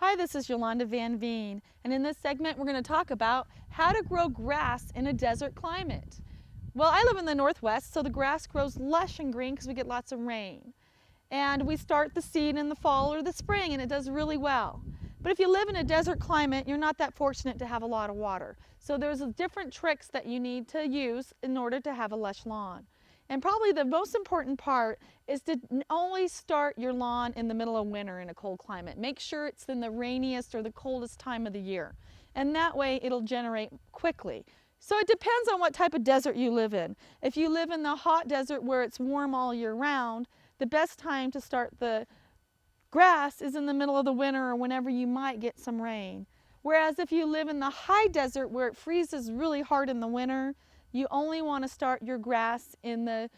Hi, this is Yolanda Vanveen, and in this segment we're going to talk about how to grow grass in a desert climate. Well, I live in the Northwest, so the grass grows lush and green because we get lots of rain. And we start the seed in the fall or the spring, and it does really well. But if you live in a desert climate, you're not that fortunate to have a lot of water. So there's different tricks that you need to use in order to have a lush lawn. And probably the most important part is to always start your lawn in the middle of winter in a cold climate. Make sure it's in the rainiest or the coldest time of the year. And that way it'll generate quickly. So it depends on what type of desert you live in. If you live in the hot desert where it's warm all year round, the best time to start the grass is in the middle of the winter or whenever you might get some rain. Whereas if you live in the high desert where it freezes really hard in the winter, you only want to start your grass in the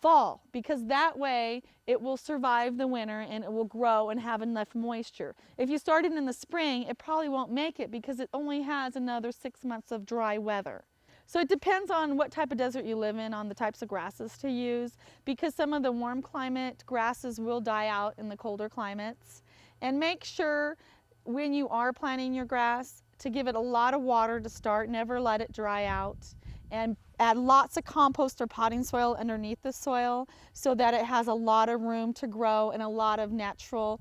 fall, because that way it will survive the winter and it will grow and have enough moisture. If you start it in the spring, it probably won't make it because it only has another 6 months of dry weather. So it depends on what type of desert you live in, on the types of grasses to use, because some of the warm climate grasses will die out in the colder climates. And make sure when you are planting your grass to give it a lot of water to start, never let it dry out, and add lots of compost or potting soil underneath the soil so that it has a lot of room to grow and a lot of natural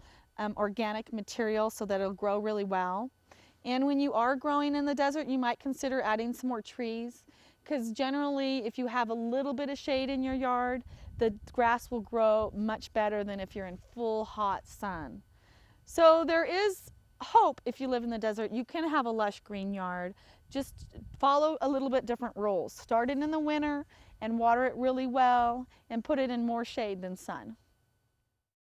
organic material so that it'll grow really well. And when you are growing in the desert, you might consider adding some more trees, because generally if you have a little bit of shade in your yard, the grass will grow much better than if you're in full hot sun. So there is hope if you live in the desert. You can have a lush green yard. Just follow a little bit different rules. Start it in the winter and water it really well and put it in more shade than sun.